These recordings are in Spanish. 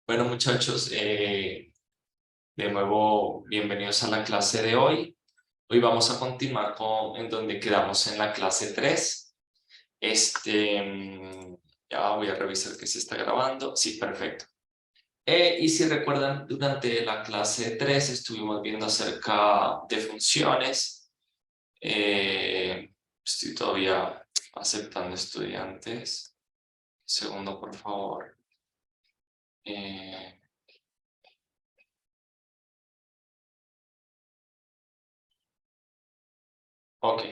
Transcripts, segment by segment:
Bueno, muchachos, de nuevo, bienvenidos a la clase de hoy. Hoy vamos a continuar en donde quedamos en la clase 3. Ya voy a revisar que se está grabando. Sí, perfecto. Y si recuerdan, durante la clase 3 estuvimos viendo acerca de funciones. Estoy todavía aceptando estudiantes. Segundo, por favor. Eh, ok.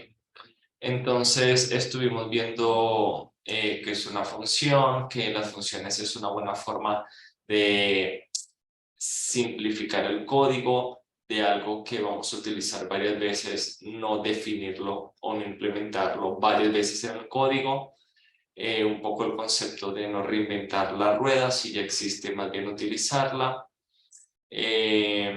Entonces estuvimos viendo que es una función, que las funciones es una buena forma de simplificar el código de algo que vamos a utilizar varias veces, no definirlo o no implementarlo varias veces en el código. Un poco el concepto de no reinventar la rueda, si ya existe, más bien utilizarla. Eh,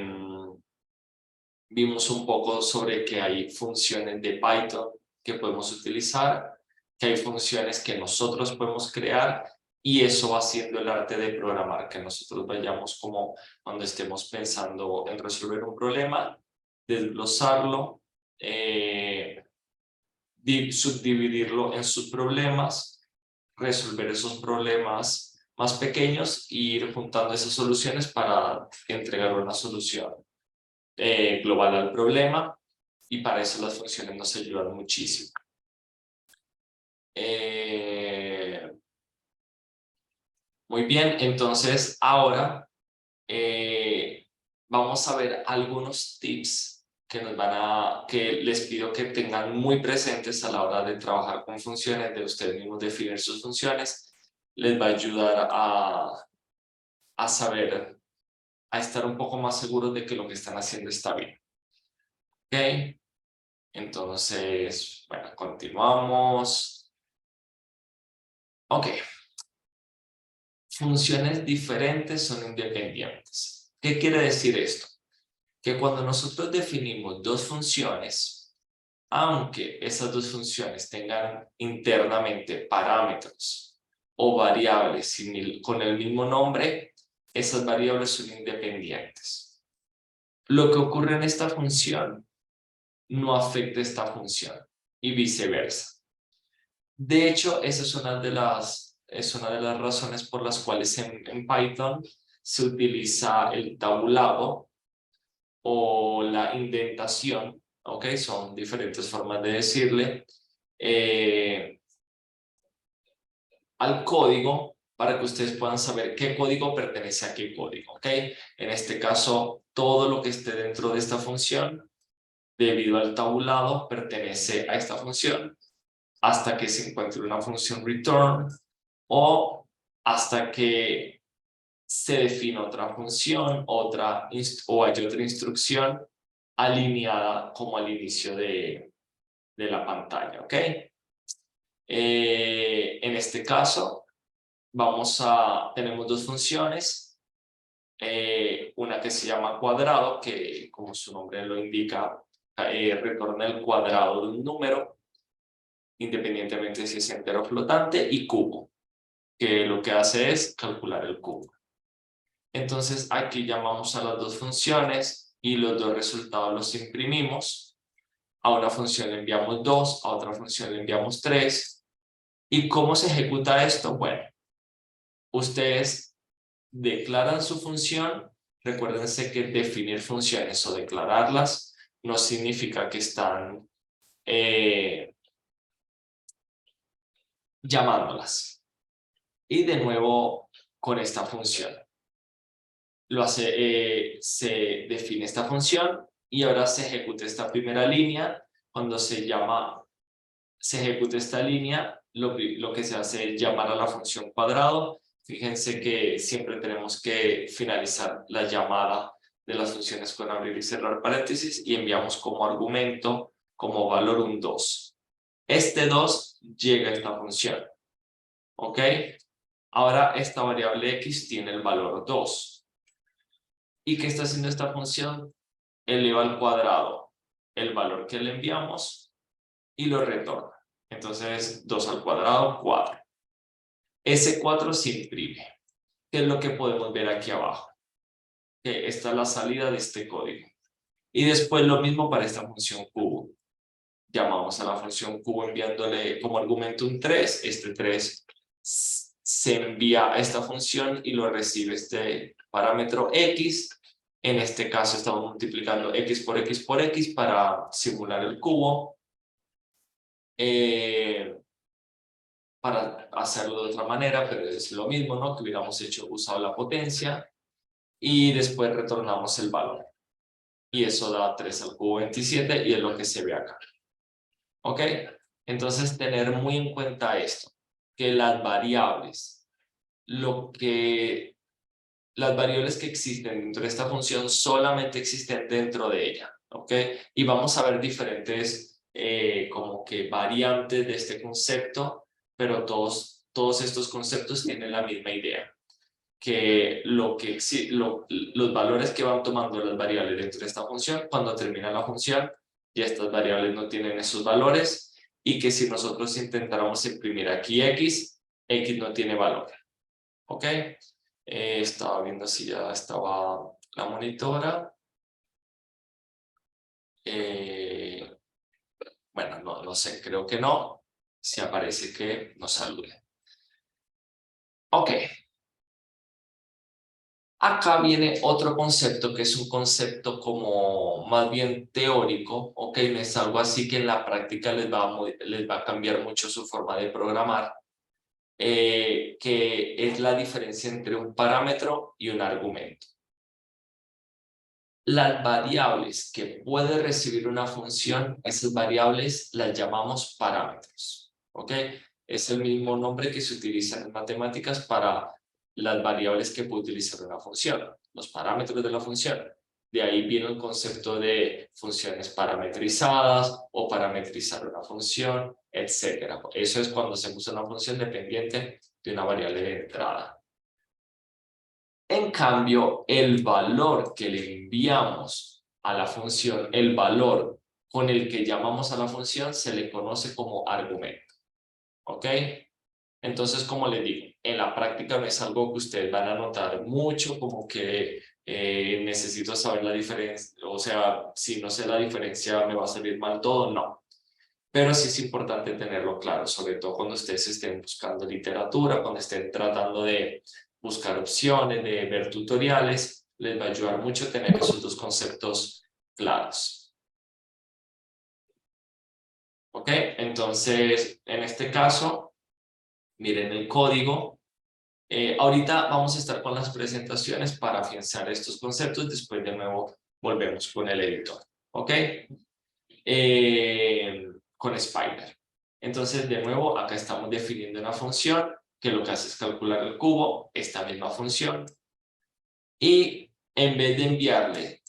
Vimos un poco sobre que hay funciones de Python que podemos utilizar, que hay funciones que nosotros podemos crear y eso va siendo el arte de programar, que nosotros vayamos como cuando estemos pensando en resolver un problema, desglosarlo, subdividirlo en subproblemas, resolver esos problemas más pequeños e ir juntando esas soluciones para entregar una solución global al problema, y para eso las funciones nos ayudan muchísimo. Muy bien, entonces ahora vamos a ver algunos tips que les pido que tengan muy presentes a la hora de trabajar con funciones, de ustedes mismos definir sus funciones. Les va a ayudar a saber, a estar un poco más seguros de que lo que están haciendo está bien. ¿Ok? Entonces, bueno, continuamos. Ok, funciones diferentes son independientes. ¿Qué quiere decir esto? Que cuando nosotros definimos dos funciones, aunque esas dos funciones tengan internamente parámetros o variables con el mismo nombre, esas variables son independientes. Lo que ocurre en esta función no afecta esta función y viceversa. De hecho, esa es una de las razones por las cuales en Python se utiliza el tabulado o la indentación, ¿ok? Son diferentes formas de decirle al código para que ustedes puedan saber qué código pertenece a qué código, ¿ok? En este caso, todo lo que esté dentro de esta función, debido al tabulado, pertenece a esta función hasta que se encuentre una función return o hasta que se define otra función, o hay otra instrucción alineada como al inicio de la pantalla, ¿ok? En este caso, tenemos dos funciones, una que se llama cuadrado, que como su nombre lo indica, retorna el cuadrado de un número, independientemente si es entero o flotante, y cubo, que lo que hace es calcular el cubo. Entonces aquí llamamos a las dos funciones y los dos resultados los imprimimos. A una función le enviamos 2, a otra función le enviamos 3. ¿Y cómo se ejecuta esto? Bueno, ustedes declaran su función. Recuérdense que definir funciones o declararlas no significa que están llamándolas. Y de nuevo con esta función. Se define esta función y ahora se ejecuta esta primera línea. Cuando se ejecuta esta línea, lo que se hace es llamar a la función cuadrado. Fíjense que siempre tenemos que finalizar la llamada de las funciones con abrir y cerrar paréntesis y enviamos como argumento, como valor un 2. Este 2 llega a esta función, ¿ok? Ahora esta variable x tiene el valor 2. ¿Y qué está haciendo esta función? Eleva al cuadrado el valor que le enviamos y lo retorna. Entonces, 2 al cuadrado, 4. Ese 4 se imprime. ¿qué es lo que podemos ver aquí abajo? Que esta es la salida de este código. Y después lo mismo para esta función cubo. Llamamos a la función cubo enviándole como argumento un 3. Este 3 se envía a esta función y lo recibe este parámetro x. En este caso estamos multiplicando x por x por x para simular el cubo. Para hacerlo de otra manera, pero es lo mismo, ¿no? Que hubiéramos usado la potencia y después retornamos el valor. Y eso da 3 al cubo 27 y es lo que se ve acá. ¿Ok? Entonces, tener muy en cuenta esto, que las variables que existen dentro de esta función solamente existen dentro de ella, ¿ok? Y vamos a ver diferentes como que variantes de este concepto, pero todos estos conceptos tienen la misma idea, que los valores que van tomando las variables dentro de esta función, cuando termina la función, ya estas variables no tienen esos valores, y que si nosotros intentáramos imprimir aquí x no tiene valor, ¿ok? Estaba viendo si ya estaba la monitora. Bueno, no sé, creo que no. Si aparece que nos salude. Ok. Acá viene otro concepto que es un concepto como más bien teórico, ok, no es algo así que en la práctica les va a cambiar mucho su forma de programar, que es la diferencia entre un parámetro y un argumento. Las variables que puede recibir una función, esas variables las llamamos parámetros, ok, es el mismo nombre que se utiliza en matemáticas para las variables que puede utilizar una función, los parámetros de la función. De ahí viene el concepto de funciones parametrizadas o parametrizar una función, etc. Eso es cuando se usa una función dependiente de una variable de entrada. En cambio, el valor que le enviamos a la función, el valor con el que llamamos a la función, se le conoce como argumento. ¿Ok? Entonces, como les digo, en la práctica no es algo que ustedes van a notar mucho, como que necesito saber la diferencia, o sea, si no sé la diferencia me va a salir mal todo, no. Pero sí es importante tenerlo claro, sobre todo cuando ustedes estén buscando literatura, cuando estén tratando de buscar opciones, de ver tutoriales, les va a ayudar mucho tener esos dos conceptos claros. ¿Ok? Entonces, en este caso, miren el código. Ahorita vamos a estar con las presentaciones para afianzar estos conceptos, después de nuevo volvemos con el editor, ¿ok? Con Spyder. Entonces, de nuevo, acá estamos definiendo una función que lo que hace es calcular el cubo, esta misma función, y en vez de enviarle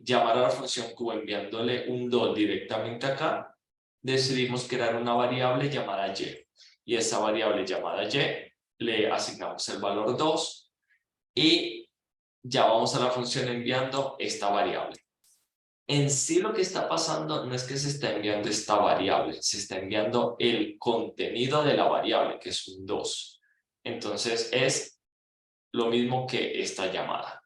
llamar a la función cubo enviándole un 2 directamente acá, decidimos crear una variable llamada y. Y esa variable llamada y le asignamos el valor 2 y llamamos a la función enviando esta variable. En sí lo que está pasando no es que se está enviando esta variable, se está enviando el contenido de la variable, que es un 2. Entonces es lo mismo que esta llamada,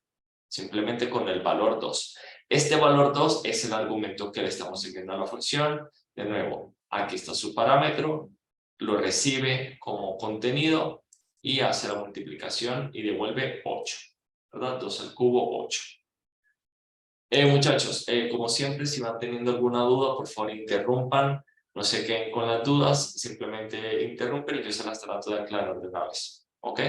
simplemente con el valor 2. Este valor 2 es el argumento que le estamos enviando a la función. De nuevo, aquí está su parámetro, lo recibe como contenido y hace la multiplicación y devuelve 8, ¿verdad? 2 al cubo, 8. Muchachos, como siempre, si van teniendo alguna duda, por favor interrumpan, no se queden con las dudas, simplemente interrumpen y yo se las trato de aclarar de una vez, ¿ok?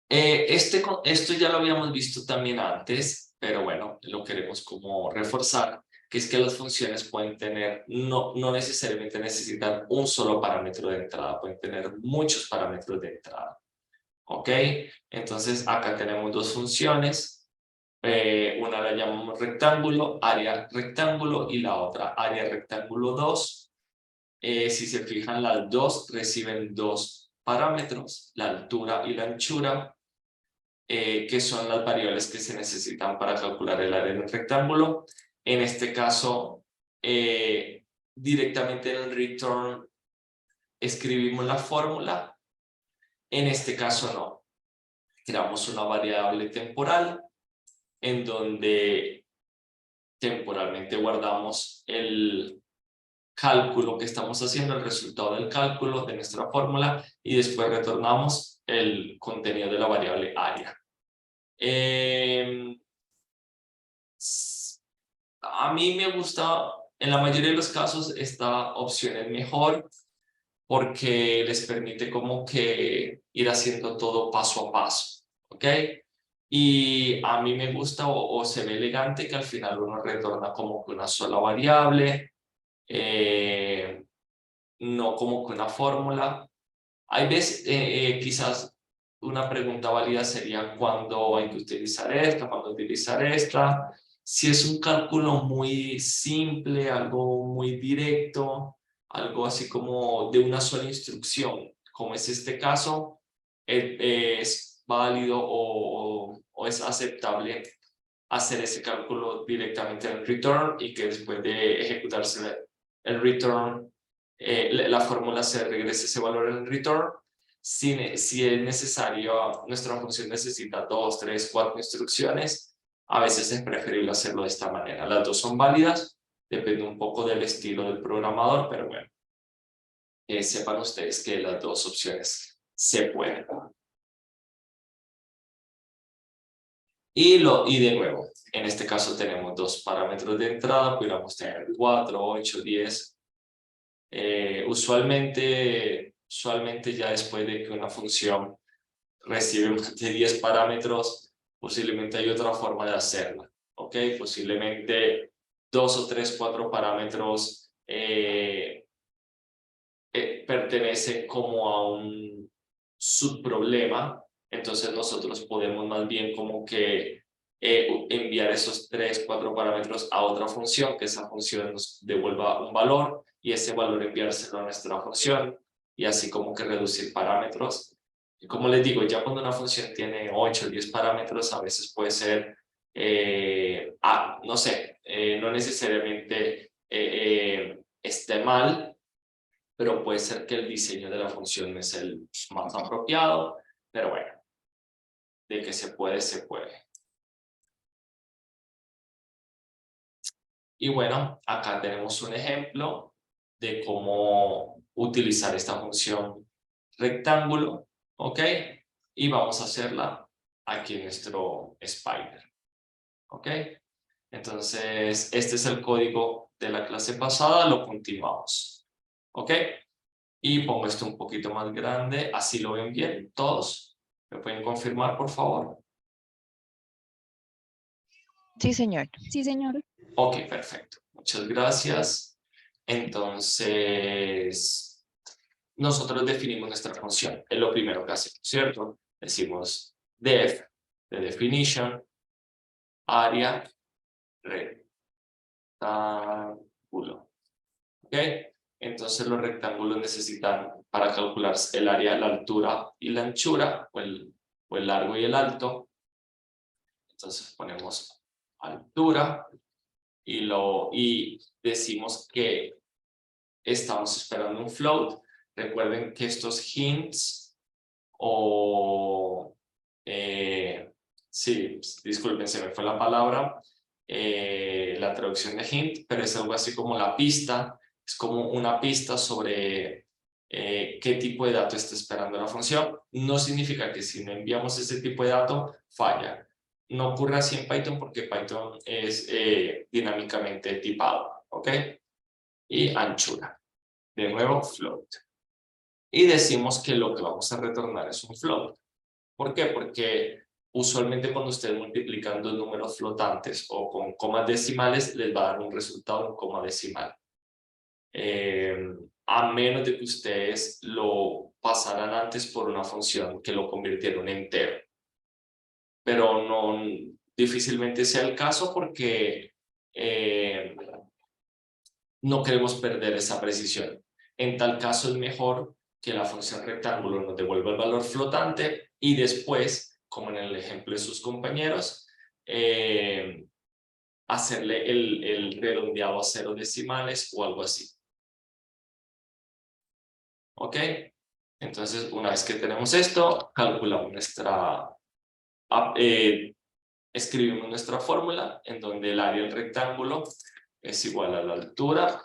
Esto ya lo habíamos visto también antes, pero bueno, lo queremos como reforzar, que es que las funciones pueden tener, no necesariamente necesitan un solo parámetro de entrada, pueden tener muchos parámetros de entrada, ¿ok? Entonces acá tenemos dos funciones. Una la llamamos rectángulo, área rectángulo, y la otra área rectángulo 2. Si se fijan, las dos reciben dos parámetros, la altura y la anchura, que son las variables que se necesitan para calcular el área del rectángulo. En este caso, directamente en el return escribimos la fórmula En este caso no. Creamos una variable temporal en donde temporalmente guardamos el cálculo que estamos haciendo, el resultado del cálculo de nuestra fórmula, y después retornamos el contenido de la variable área. A mí me gusta, en la mayoría de los casos, esta opción es mejor porque les permite como que ir haciendo todo paso a paso, ¿ok? Y a mí me gusta o se ve elegante que al final uno retorna como que una sola variable, no como que una fórmula. Hay veces, quizás una pregunta válida sería cuándo hay que utilizar esta, cuándo utilizar esta. Si es un cálculo muy simple, algo muy directo, algo así como de una sola instrucción, como es este caso, es válido o es aceptable hacer ese cálculo directamente en el return y que después de ejecutarse el return, la fórmula se regrese ese valor en el return. Si es necesario, nuestra función necesita 2, 3, 4 instrucciones, a veces es preferible hacerlo de esta manera. Las dos son válidas, depende un poco del estilo del programador, pero bueno, sepan ustedes que las dos opciones se pueden. Y de nuevo, en este caso tenemos dos parámetros de entrada, pudiéramos tener 4, 8, 10. Usualmente ya después de que una función recibe más de 10 parámetros, posiblemente hay otra forma de hacerla, ¿ok? Posiblemente 2 o 3, 4 parámetros pertenecen como a un subproblema, entonces nosotros podemos más bien como que enviar esos 3, 4 parámetros a otra función, que esa función nos devuelva un valor y ese valor enviárselo a nuestra función y así como que reducir parámetros. Y como les digo, ya cuando una función tiene 8 o 10 parámetros, a veces puede ser, no sé, no necesariamente esté mal, pero puede ser que el diseño de la función no es el más apropiado, pero bueno, de que se puede, se puede. Y bueno, acá tenemos un ejemplo de cómo utilizar esta función rectángulo, ¿ok? Y vamos a hacerla aquí en nuestro Spider, ¿ok? Entonces, este es el código de la clase pasada, lo continuamos, ¿ok? Y pongo esto un poquito más grande, así lo ven bien todos. ¿Me pueden confirmar, por favor? Sí, señor. Sí, señor. Ok, perfecto. Muchas gracias. Entonces, nosotros definimos nuestra función. Es lo primero que hacemos, ¿cierto? Decimos def, de definition, área, rectángulo. ¿Ok? Entonces los rectángulos necesitan, para calcular el área, la altura y la anchura, o el largo y el alto. Entonces ponemos altura y decimos que estamos esperando un float. Recuerden que estos hints sí, disculpen, se me fue la palabra, la traducción de hint, pero es algo así como la pista, es como una pista sobre qué tipo de dato está esperando la función. No significa que si no enviamos ese tipo de dato, falla. No ocurre así en Python porque Python es dinámicamente tipado, ¿ok? Y anchura. De nuevo, float. Y decimos que lo que vamos a retornar es un float. ¿Por qué? Porque usualmente cuando ustedes multiplican dos números flotantes o con comas decimales, les va a dar un resultado en coma decimal. A menos de que ustedes lo pasaran antes por una función que lo convirtiera en entero. Pero no, difícilmente sea el caso porque no queremos perder esa precisión. En tal caso es mejor que la función rectángulo nos devuelva el valor flotante y después, como en el ejemplo de sus compañeros, hacerle el redondeado a 0 decimales o algo así. ¿Ok? Entonces, una vez que tenemos esto, calculamos escribimos nuestra fórmula en donde el área del rectángulo es igual a la altura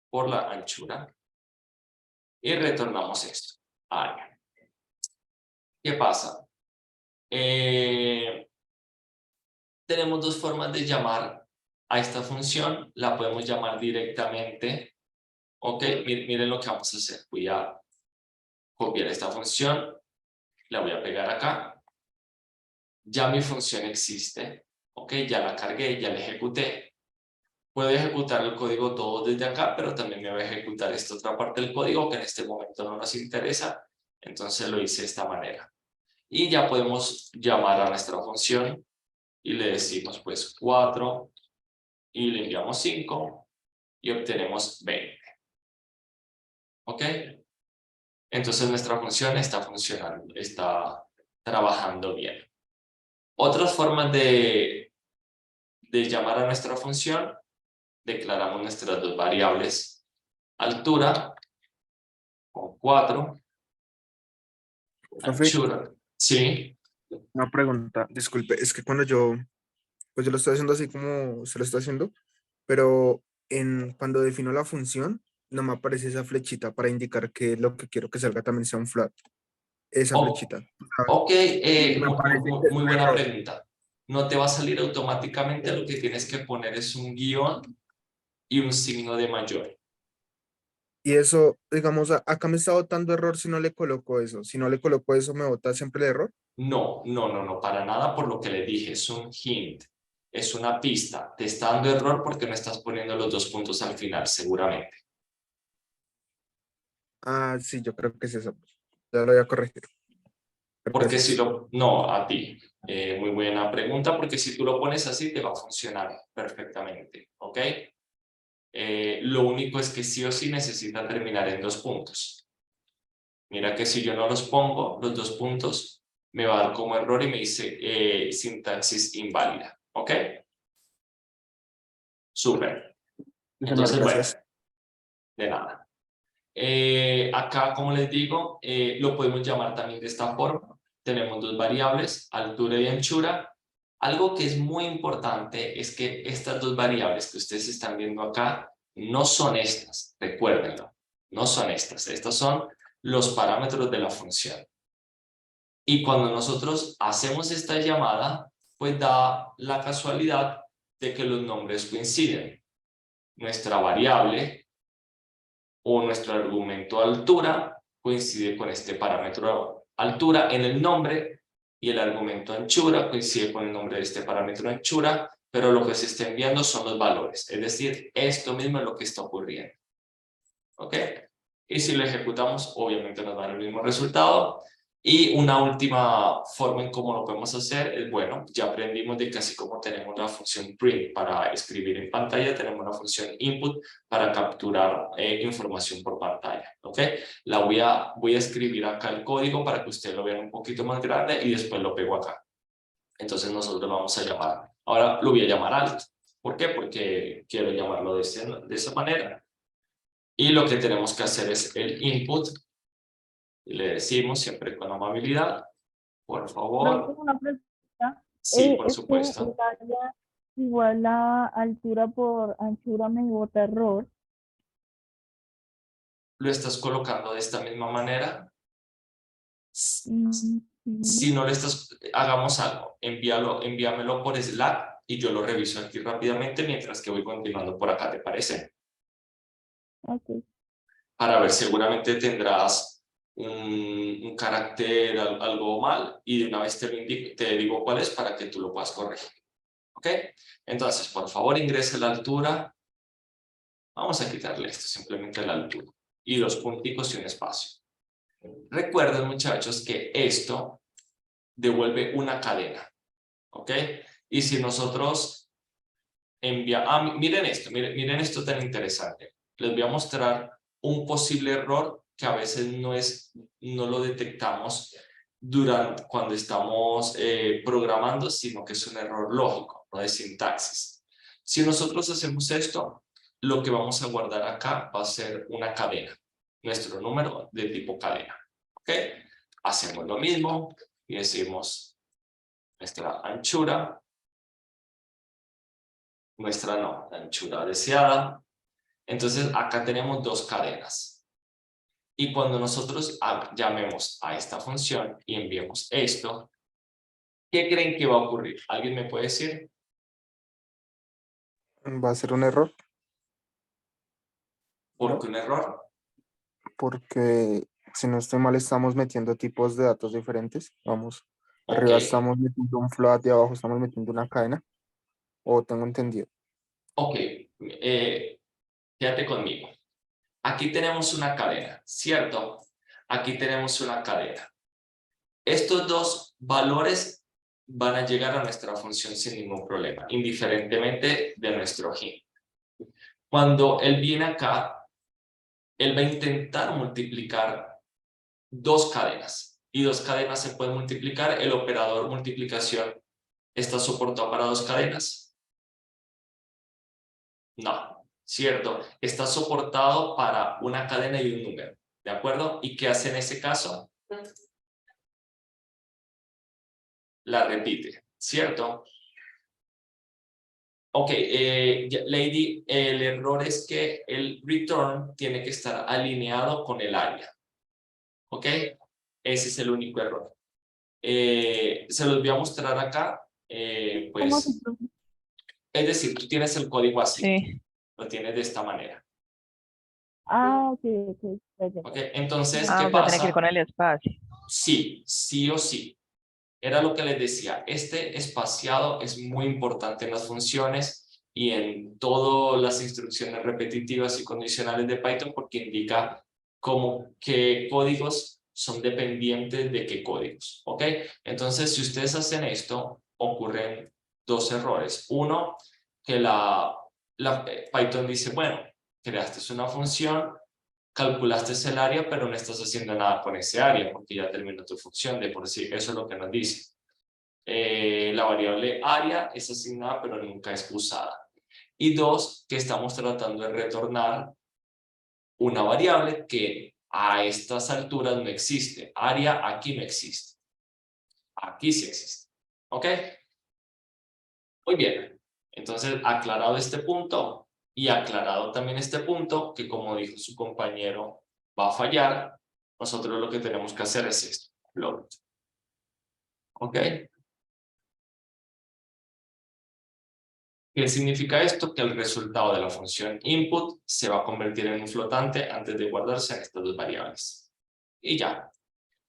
por la anchura. Y retornamos esto, área. ¿Qué pasa? Tenemos dos formas de llamar a esta función. La podemos llamar directamente. Ok, miren lo que vamos a hacer. Voy a copiar esta función, la voy a pegar acá. Ya mi función existe. Ok, ya la cargué, ya la ejecuté. Puedo ejecutar el código todo desde acá, pero también me voy a ejecutar esta otra parte del código que en este momento no nos interesa. Entonces lo hice de esta manera. Y ya podemos llamar a nuestra función y le decimos pues 4 y le enviamos 5 y obtenemos 20. ¿Ok? Entonces nuestra función está funcionando, está trabajando bien. Otras formas de llamar a nuestra función, declaramos nuestras dos variables, altura con 4, Profe, anchura, sí, una pregunta, disculpe, es que cuando pues yo lo estoy haciendo así como se lo está haciendo, pero cuando defino la función, no me aparece esa flechita para indicar que lo que quiero que salga también sea un float. Esa o- flechita. ok, Me aparece que es muy un buena error. pregunta. No te va a salir automáticamente, lo que tienes que poner es un guión y un signo de mayor. Y eso, digamos, acá me está botando error si no le coloco eso. Si no le coloco eso, me bota siempre el error. No, para nada por lo que le dije, es un hint, es una pista. Te está dando error porque no estás poniendo los dos puntos al final, seguramente. Ah, sí, yo creo que es eso. Ya lo voy a corregir. Porque si Gracias. lo... No, a ti. Muy buena pregunta, porque si tú lo pones así, te va a funcionar perfectamente, ¿ok? Lo único es que sí o sí necesita terminar en dos puntos. Mira que si yo no los pongo, los dos puntos, me va a dar como error y me dice sintaxis inválida, ¿ok? Súper. Sí, señor, Entonces, bueno, gracias. de nada. Acá, como les digo, lo podemos llamar también de esta forma. Tenemos dos variables, altura y anchura. Algo que es muy importante es que estas dos variables que ustedes están viendo acá no son estas, recuérdenlo, no son estas. Estos son los parámetros de la función. Y cuando nosotros hacemos esta llamada, pues da la casualidad de que los nombres coinciden. Nuestra variable o nuestro argumento altura coincide con este parámetro altura en el nombre y el argumento anchura coincide con el nombre de este parámetro anchura, pero lo que se está enviando son los valores, es decir, esto mismo es lo que está ocurriendo. ¿Ok? Y si lo ejecutamos, obviamente nos da el mismo resultado. Y una última forma en cómo lo podemos hacer es, bueno, ya aprendimos de que así como tenemos la función print para escribir en pantalla, tenemos una función input para capturar información por pantalla, ¿ok? Voy a escribir acá el código para que ustedes lo vean un poquito más grande y después lo pego acá. Entonces nosotros lo vamos a llamar, ahora lo voy a llamar alt. ¿Por qué? Porque quiero llamarlo de esa manera. Y lo que tenemos que hacer es el input. Y le decimos siempre con amabilidad, por Profe, favor. una pregunta. Sí, por Es que el supuesto. área igual a altura por anchura me bota error. Lo estás colocando de esta misma manera. Si Sí, no lo estás, hagamos algo. Envíamelo por Slack y yo lo reviso aquí rápidamente mientras que voy continuando por acá, ¿te parece? ok. Para ver, seguramente tendrás un carácter, algo mal, y de una vez te digo cuál es para que tú lo puedas corregir. ¿Ok? Entonces, por favor, ingrese la altura. Vamos a quitarle esto, simplemente la altura. Y dos punticos y un espacio. Recuerden, muchachos, que esto devuelve una cadena. ¿Ok? Y si nosotros miren esto, miren esto tan interesante. Les voy a mostrar un posible error que a veces no lo detectamos cuando estamos programando, sino que es un error lógico, no de sintaxis. Si nosotros hacemos esto, lo que vamos a guardar acá va a ser una cadena, nuestro número de tipo cadena. ¿Ok? Hacemos lo mismo y decimos nuestra anchura, la anchura deseada. Entonces acá tenemos dos cadenas. Y cuando nosotros llamemos a esta función y enviemos esto, ¿qué creen que va a ocurrir? ¿Alguien me puede decir? Va a ser un error ¿Por ¿no? qué un error? Porque si no estoy mal estamos metiendo tipos de datos diferentes. Vamos, Ok, arriba estamos metiendo un float y abajo estamos metiendo una cadena. O tengo entendido. ok. Quédate conmigo. Aquí tenemos una cadena, ¿cierto? Aquí tenemos una cadena. Estos dos valores van a llegar a nuestra función sin ningún problema, indiferentemente de nuestro hint. Cuando él viene acá, él va a intentar multiplicar dos cadenas. Y dos cadenas se pueden multiplicar. El operador multiplicación está soportado para dos cadenas. No, ¿cierto? Está soportado para una cadena y un número. ¿De acuerdo? ¿Y qué hace en ese caso? La repite, ¿cierto? Ok, Lady, el error es que el return tiene que estar alineado con el área. ¿Ok? Ese es el único error. Se los voy a mostrar acá. ¿Cómo se Pues, profe? es decir, tú tienes el código así. Sí. Lo tienes de esta manera. Ah, ok, ok. Ya, ya. ¿Ok? Entonces, Ah, ¿qué o sea, tiene que ir pasa? con el espacio. Sí, sí o sí. Era lo que les decía, este espaciado es muy importante en las funciones y en todas las instrucciones repetitivas y condicionales de Python porque indica cómo qué códigos son dependientes de qué códigos, ¿ok? Entonces, si ustedes hacen esto, ocurren dos errores. Uno, que Python dice, bueno, creaste una función, calculaste el área, pero no estás haciendo nada con ese área porque ya terminó tu función de por sí. Eso es lo que nos dice. La variable área es asignada, pero nunca es usada. Y dos, que estamos tratando de retornar una variable que a estas alturas no existe. Área aquí no existe. Aquí sí existe. ¿Ok? Muy bien. Entonces, aclarado este punto y aclarado también este punto, que como dijo su compañero, va a fallar, nosotros lo que tenemos que hacer es esto, float. ¿Ok? ¿Qué significa esto? Que el resultado de la función input se va a convertir en un flotante antes de guardarse en estas dos variables. Y ya,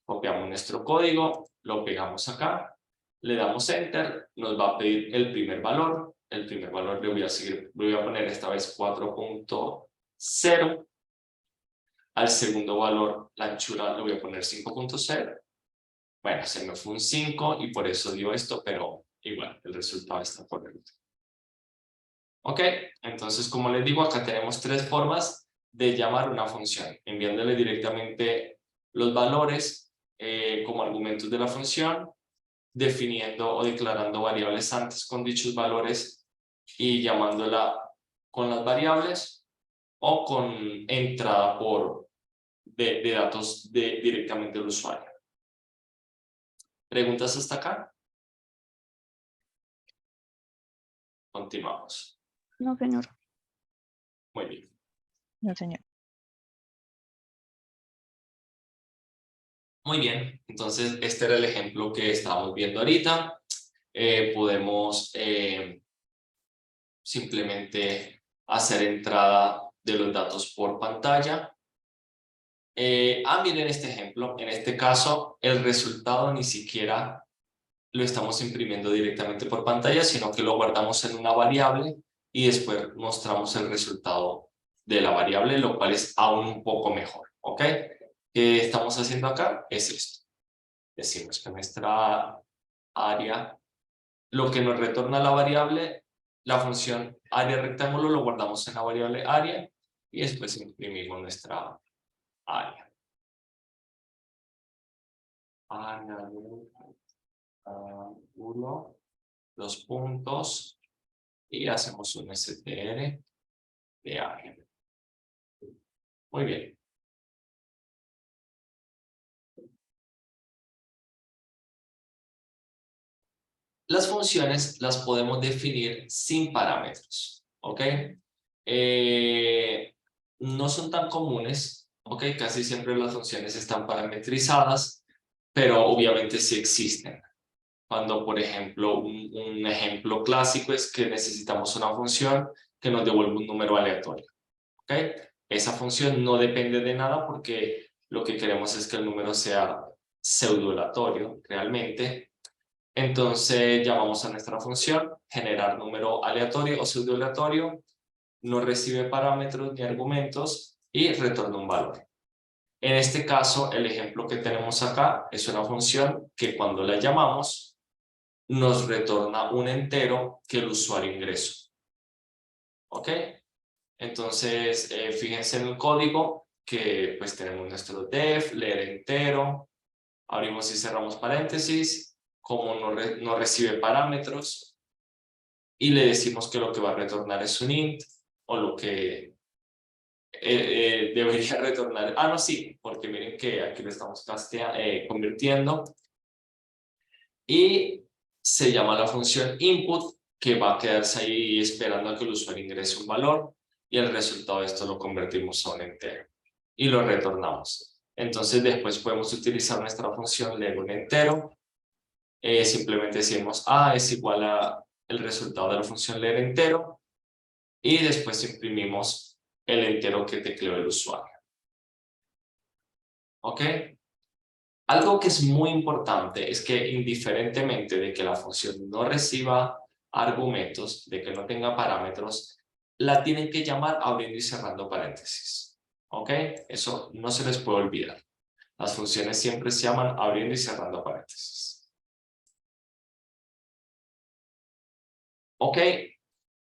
copiamos nuestro código, lo pegamos acá, le damos enter, nos va a pedir el primer valor. El primer valor le voy a poner esta vez 4.0. Al segundo valor, la anchura le voy a poner 5.0. Bueno, se me fue un 5 y por eso dio esto, pero igual, el resultado está correcto. ¿Ok? Entonces, como les digo, acá tenemos tres formas de llamar una función. Enviándole directamente los valores como argumentos de la función, definiendo o declarando variables antes con dichos valores y llamándola con las variables o con entrada de datos directamente del usuario. ¿Preguntas hasta acá? Continuamos. No, señor. Muy bien. No, señor. Muy bien, entonces este era el ejemplo que estábamos viendo ahorita. Podemos simplemente hacer entrada de los datos por pantalla. Miren este ejemplo. En este caso, el resultado ni siquiera lo estamos imprimiendo directamente por pantalla, sino que lo guardamos en una variable y después mostramos el resultado de la variable, lo cual es aún un poco mejor. ¿Ok? ¿Qué estamos haciendo acá? Es esto. Decimos que nuestra área, lo que nos retorna la variable, la función área rectángulo lo guardamos en la variable área y después imprimimos nuestra área. Área uno, dos puntos y hacemos un str de área. Muy bien. Las funciones las podemos definir sin parámetros, ¿ok? No son tan comunes, ¿ok? Casi siempre las funciones están parametrizadas, pero obviamente sí existen. Cuando, por ejemplo, un ejemplo clásico es que necesitamos una función que nos devuelva un número aleatorio, ¿ok? Esa función no depende de nada porque lo que queremos es que el número sea pseudo aleatorio realmente. Entonces llamamos a nuestra función generar número aleatorio o pseudo aleatorio, no recibe parámetros ni argumentos y retorna un valor. En este caso, el ejemplo que tenemos acá es una función que cuando la llamamos nos retorna un entero que el usuario ingresó. ¿Ok? Entonces, fíjense en el código que pues tenemos nuestro def, leer entero, abrimos y cerramos paréntesis, como no recibe parámetros, y le decimos que lo que va a retornar es un int, o lo que debería retornar. Ah, no, sí, porque miren que aquí lo estamos convirtiendo. Y se llama la función input, que va a quedarse ahí esperando a que el usuario ingrese un valor, y el resultado de esto lo convertimos a un entero y lo retornamos. Entonces después podemos utilizar nuestra función leer un entero. Simplemente decimos A es igual a el resultado de la función leer entero y después imprimimos el entero que tecleó el usuario. ¿Ok? Algo que es muy importante es que indiferentemente de que la función no reciba argumentos, de que no tenga parámetros, la tienen que llamar abriendo y cerrando paréntesis. ¿Ok? Eso no se les puede olvidar. Las funciones siempre se llaman abriendo y cerrando paréntesis. ¿Ok?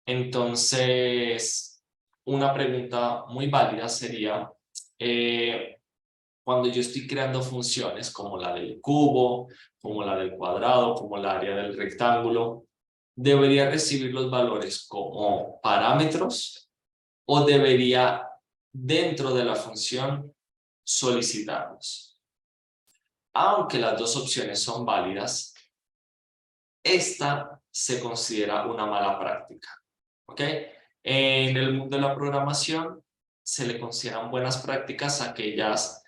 Entonces, una pregunta muy válida sería, cuando yo estoy creando funciones como la del cubo, como la del cuadrado, como la área del rectángulo, ¿debería recibir los valores como parámetros o debería dentro de la función solicitarlos? Aunque las dos opciones son válidas, esta se considera una mala práctica. ¿Ok? En el mundo de la programación se le consideran buenas prácticas aquellas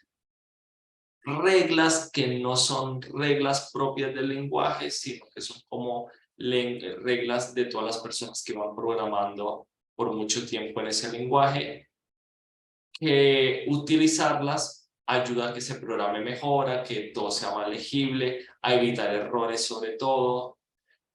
reglas que no son reglas propias del lenguaje, sino que son como reglas de todas las personas que van programando por mucho tiempo en ese lenguaje, que utilizarlas ayuda a que se programe mejor, a que todo sea más legible, a evitar errores sobre todo.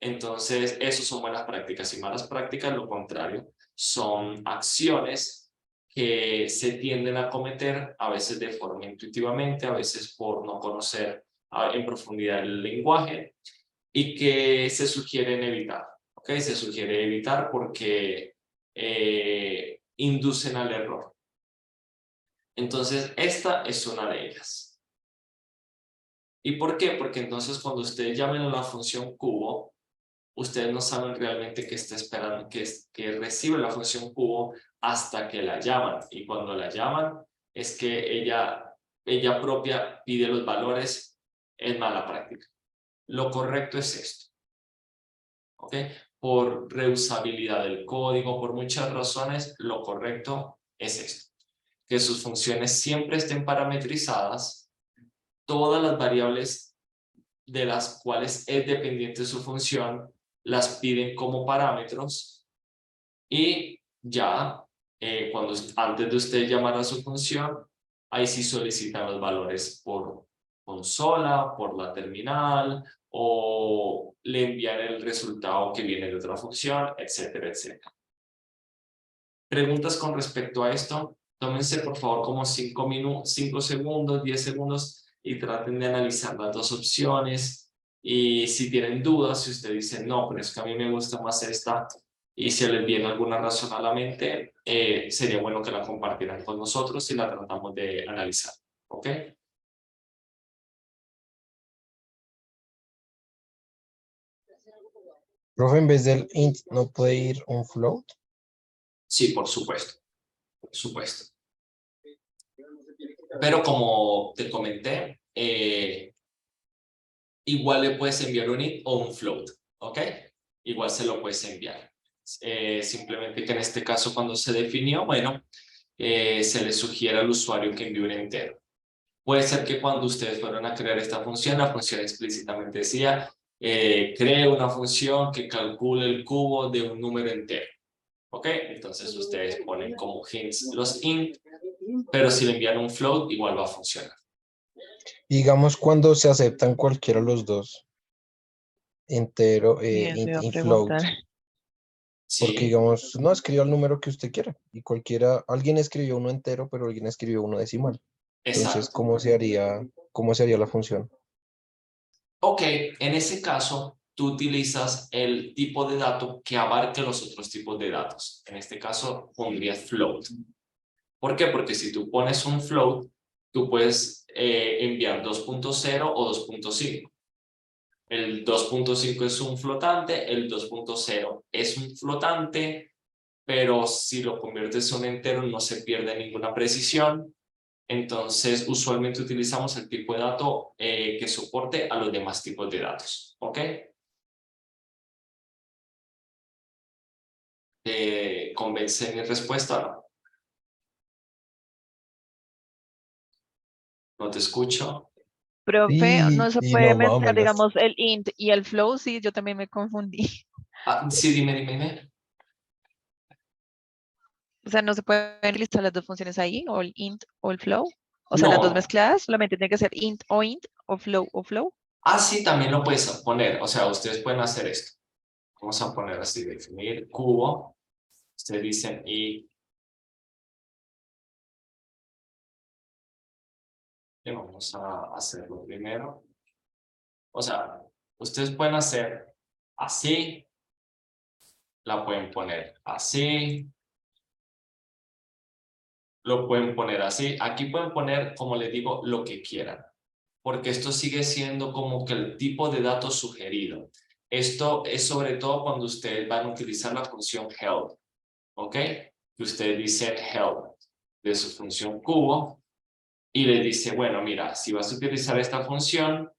Entonces, esos son buenas prácticas, y malas prácticas, lo contrario, son acciones que se tienden a cometer a veces de forma intuitivamente, a veces por no conocer en profundidad el lenguaje, y que se sugieren evitar, ¿ok? Se sugiere evitar porque inducen al error. Entonces, esta es una de ellas. ¿Y por qué? Porque entonces cuando ustedes llamen a la función cubo, ustedes no saben realmente qué está esperando, que recibe la función cubo hasta que la llaman. Y cuando la llaman es que ella propia pide los valores en mala práctica. Lo correcto es esto. ¿Ok? Por reusabilidad del código, por muchas razones, lo correcto es esto. Que sus funciones siempre estén parametrizadas, todas las variables de las cuales es dependiente su función, las piden como parámetros, y ya antes de usted llamar a su función, ahí sí solicitan los valores por consola, por la terminal, o le envían el resultado que viene de otra función, etcétera, etcétera. ¿Preguntas con respecto a esto? Tómense por favor como 5 segundos, 10 segundos y traten de analizar las dos opciones. Y si tienen dudas, si usted dice no, pero es que a mí me gusta más esta y se les viene alguna razón a la mente, sería bueno que la compartieran con nosotros y la tratamos de analizar. ¿Ok? Profe, en vez del int, ¿no puede ir un float? Sí, por supuesto. Por supuesto. Pero como te comenté, igual le puedes enviar un int o un float. ¿Ok? Igual se lo puedes enviar. Simplemente que en este caso cuando se definió, bueno, se le sugiere al usuario que envíe un entero. Puede ser que cuando ustedes fueron a crear esta función, la función explícitamente decía, cree una función que calcule el cubo de un número entero. ¿Ok? Entonces ustedes ponen como hints los int, pero si le envían un float, igual va a funcionar. Digamos cuando se aceptan cualquiera de los dos, entero, Sí, eso int iba a y float. preguntar. Porque Sí, digamos, no escribió el número que usted quiera y cualquiera, alguien escribió uno entero, pero alguien escribió uno decimal. Entonces, exacto. cómo se haría la función? Ok, en ese caso, tú utilizas el tipo de dato que abarque los otros tipos de datos. En este caso, pondrías float. ¿Por qué? Porque si tú pones un float, tú puedes enviar 2.0 o 2.5. El 2.5 es un flotante, el 2.0 es un flotante, pero si lo conviertes en un entero no se pierde ninguna precisión. Entonces, usualmente utilizamos el tipo de dato que soporte a los demás tipos de datos. ¿Ok? ¿Te convence mi respuesta o no? No te escucho. Profe, no se Y puede no, más o mezclar, menos. digamos, el int y el flow. Sí, yo también me confundí. Ah, sí, dime. O sea, no se pueden utilizar las dos funciones ahí, o el int o el flow. O sea, las dos No. mezcladas, solamente tiene que ser int, o flow o flow. Ah, sí, también lo puedes poner. O sea, ustedes pueden hacer esto. Vamos a poner así, definir cubo. Ustedes dicen y vamos a hacerlo primero. O sea, ustedes pueden hacer así, la pueden poner así, lo pueden poner así. Aquí pueden poner, como les digo, lo que quieran, porque esto sigue siendo como que el tipo de dato sugerido. Esto es sobre todo cuando ustedes van a utilizar la función help, ¿ok? Que ustedes dicen help de su función cubo y le dice, bueno, mira, si vas a utilizar esta función,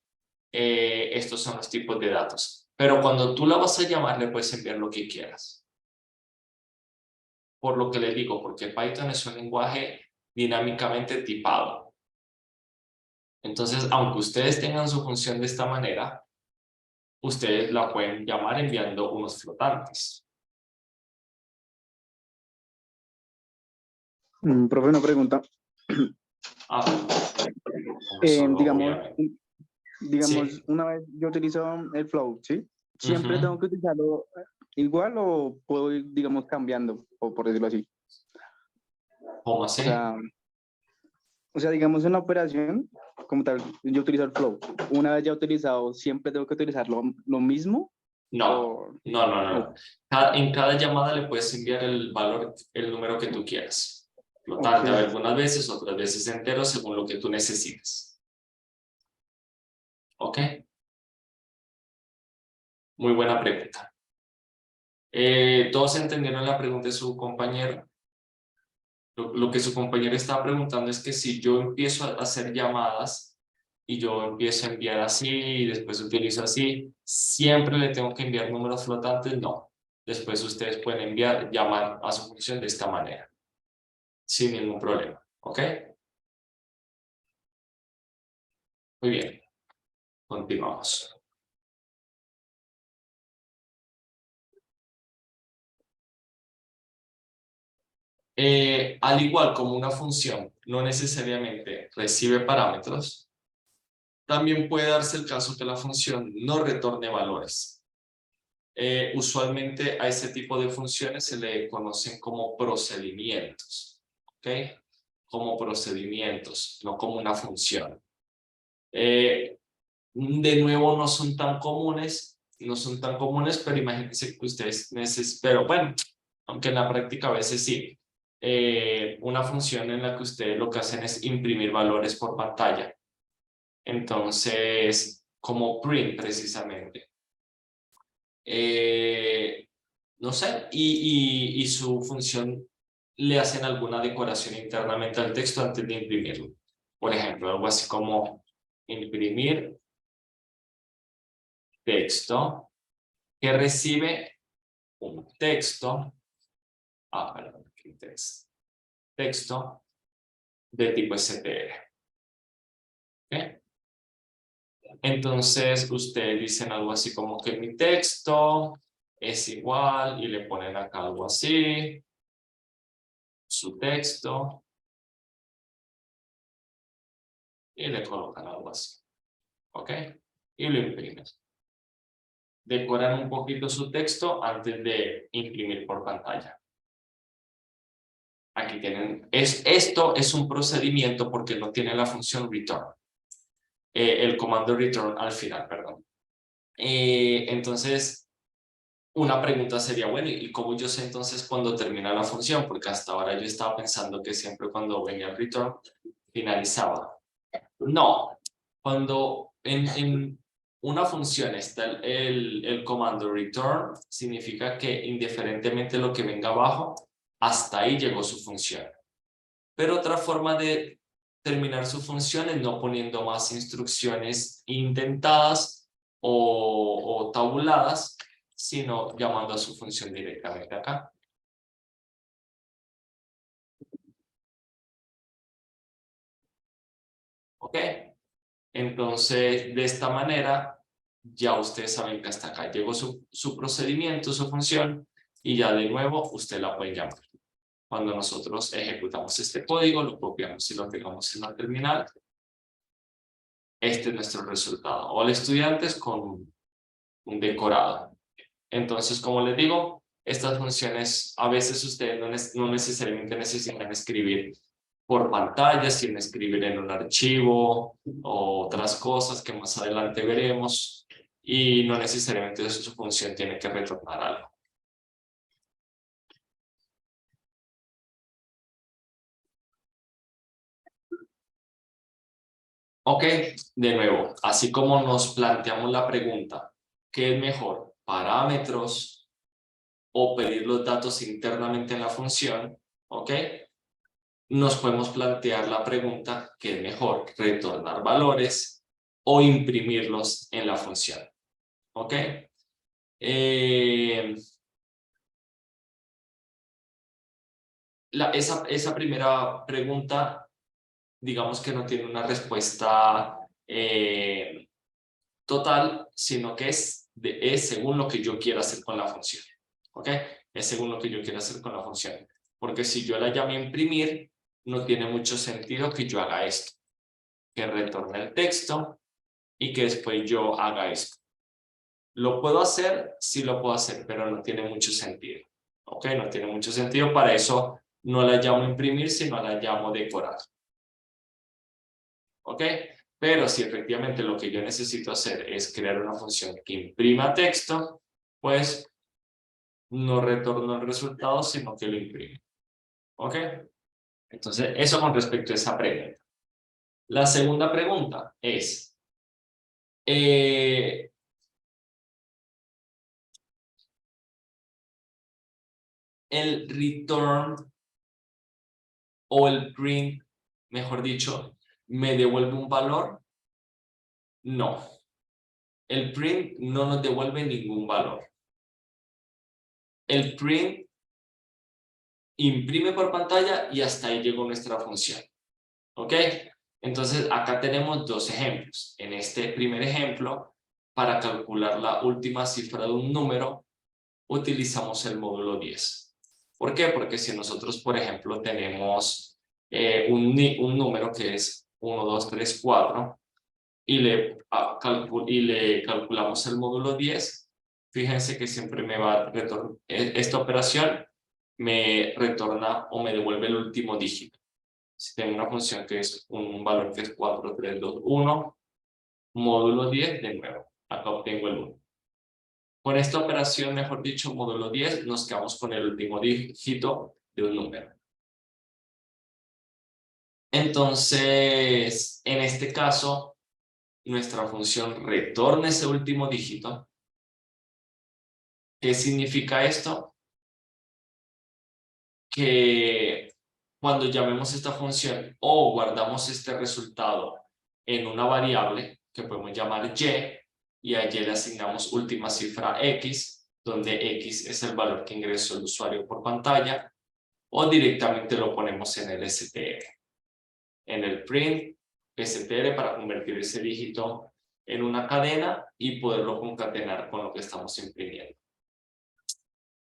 estos son los tipos de datos. Pero cuando tú la vas a llamar, le puedes enviar lo que quieras. Por lo que le digo, porque Python es un lenguaje dinámicamente tipado. Entonces, aunque ustedes tengan su función de esta manera, ustedes la pueden llamar enviando unos flotantes. Profe, una pregunta. Ah, como solo, Digamos, obviamente. digamos, Sí. una vez yo utilizo el flow, ¿sí? ¿Siempre Ujú. tengo que utilizarlo igual o puedo ir, digamos, cambiando, o por decirlo así? ¿Cómo O así? sea, digamos, en la operación, como tal, yo utilizo el flow. Una vez ya utilizado, ¿siempre tengo que utilizar lo mismo? No, O, no. En cada llamada le puedes enviar el valor, el número que tú quieras. ok. Flotante algunas veces, otras veces entero, según lo que tú necesites. ¿Ok? Muy buena pregunta. ¿Todos entendieron la pregunta de su compañero? Lo que su compañero estaba preguntando es que si yo empiezo a hacer llamadas y yo empiezo a enviar así y después utilizo así, ¿siempre le tengo que enviar números flotantes? No. Después ustedes pueden llamar a su función de esta manera, sin ningún problema. ¿Ok? Muy bien. Continuamos. Al igual como una función no necesariamente recibe parámetros, también puede darse el caso que la función no retorne valores. Usualmente a ese tipo de funciones se le conocen como procedimientos, ¿ok? Como procedimientos, no como una función. De nuevo, no son tan comunes, pero imagínense que ustedes pero bueno, aunque en la práctica a veces sí. Una función en la que ustedes lo que hacen es imprimir valores por pantalla. Entonces, como print precisamente. No sé, y su función le hacen alguna decoración internamente al texto antes de imprimirlo. Por ejemplo, algo así como imprimir texto que recibe un texto, perdón, texto de tipo str. ¿Okay? Entonces ustedes dicen algo así como que mi texto es igual y le ponen acá algo así, su texto, y le colocan algo así, ¿ok? Y lo imprimen. Decoran un poquito su texto antes de imprimir por pantalla. Aquí tienen, esto es un procedimiento porque no tiene la función return. El comando return al final, perdón. Entonces, una pregunta sería, bueno, ¿y cómo yo sé entonces cuando termina la función? Porque hasta ahora yo estaba pensando que siempre cuando venía el return, finalizaba. No, cuando en una función está el comando return, significa que indiferentemente lo que venga abajo, hasta ahí llegó su función. Pero otra forma de terminar su función es no poniendo más instrucciones indentadas o tabuladas, sino llamando a su función directamente acá. ¿Ok? Entonces, de esta manera, ya ustedes saben que hasta acá llegó su procedimiento, su función, y ya de nuevo usted la puede llamar. Cuando nosotros ejecutamos este código, lo copiamos y lo pegamos en la terminal, este es nuestro resultado. O el estudiante es con un decorado. Entonces, como les digo, estas funciones a veces ustedes no necesariamente necesitan escribir por pantalla, sino escribir en un archivo o otras cosas que más adelante veremos, y no necesariamente su función tiene que retornar algo. Ok, de nuevo, así como nos planteamos la pregunta, ¿qué es mejor? ¿Parámetros o pedir los datos internamente en la función? Ok, nos podemos plantear la pregunta, ¿qué es mejor? ¿Retornar valores o imprimirlos en la función? ¿Ok? Esa primera pregunta, digamos que no tiene una respuesta total, sino que es según lo que yo quiera hacer con la función. ¿Ok? Es según lo que yo quiera hacer con la función. Porque si yo la llamo a imprimir, no tiene mucho sentido que yo haga esto. Que retorne el texto y que después yo haga esto. ¿Lo puedo hacer? Sí lo puedo hacer, pero no tiene mucho sentido. ¿Ok? No tiene mucho sentido. Para eso no la llamo imprimir, sino la llamo decorar. ¿Ok? Pero si efectivamente lo que yo necesito hacer es crear una función que imprima texto, pues no retorno el resultado, sino que lo imprime. ¿Ok? Entonces, eso con respecto a esa pregunta. La segunda pregunta es, el return o el print, mejor dicho, ¿me devuelve un valor? No. El print no nos devuelve ningún valor. El print imprime por pantalla y hasta ahí llegó nuestra función. ¿Ok? Entonces, acá tenemos dos ejemplos. En este primer ejemplo, para calcular la última cifra de un número, utilizamos el módulo 10. ¿Por qué? Porque si nosotros, por ejemplo, tenemos un número que es 1, 2, 3, 4 y le calculamos el módulo 10, fíjense que siempre me va a retornar, esta operación me retorna o me devuelve el último dígito. Si tengo una función que es un valor que es 4, 3, 2, 1, módulo 10, de nuevo, acá obtengo el 1. Con esta operación, mejor dicho, módulo 10, nos quedamos con el último dígito de un número. Entonces, en este caso, nuestra función retorna ese último dígito. ¿Qué significa esto? Que cuando llamemos esta función o guardamos este resultado en una variable que podemos llamar y, y allí le asignamos última cifra X, donde X es el valor que ingresó el usuario por pantalla, o directamente lo ponemos en el str, en el print str para convertir ese dígito en una cadena y poderlo concatenar con lo que estamos imprimiendo.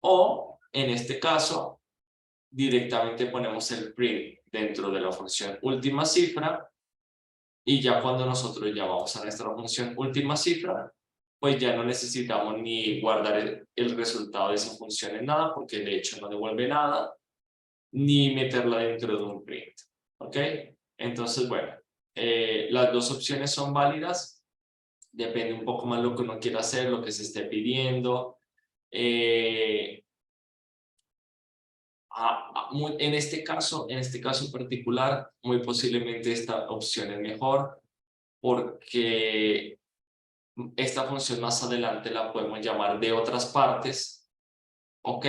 O, en este caso, directamente ponemos el print dentro de la función última cifra y ya cuando nosotros llamamos a nuestra función última cifra, pues ya no necesitamos ni guardar el resultado de esa función en nada porque de hecho no devuelve nada, ni meterla dentro de un print. ¿Ok? Entonces, bueno, las dos opciones son válidas. Depende un poco más lo que uno quiera hacer, lo que se esté pidiendo. En este caso particular, muy posiblemente esta opción es mejor porque esta función más adelante la podemos llamar de otras partes, ¿ok?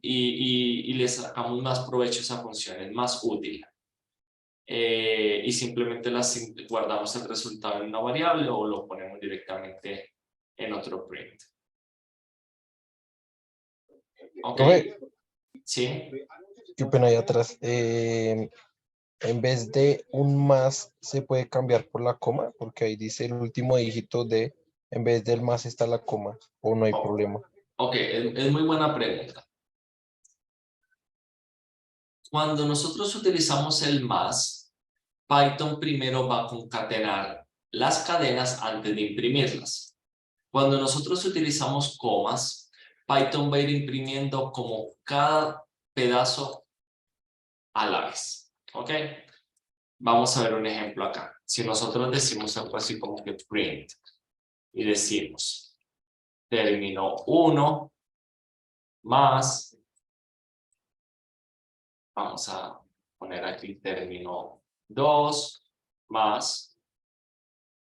Y le sacamos más provecho a esa función, es más útil. Y simplemente guardamos el resultado en una variable o lo ponemos directamente en otro print. ¿Ok? Profe, ¿Sí? qué pena ahí atrás. En vez de un más, ¿se puede cambiar por la coma? Porque ahí dice el último dígito de, en vez del más está la coma, o no hay problema. Ok, es muy buena pregunta. Cuando nosotros utilizamos el más, Python primero va a concatenar las cadenas antes de imprimirlas. Cuando nosotros utilizamos comas, Python va a ir imprimiendo como cada pedazo a la vez. ¿Ok? Vamos a ver un ejemplo acá. Si nosotros decimos algo así como que print y decimos término 1 más, vamos a poner aquí término 2 más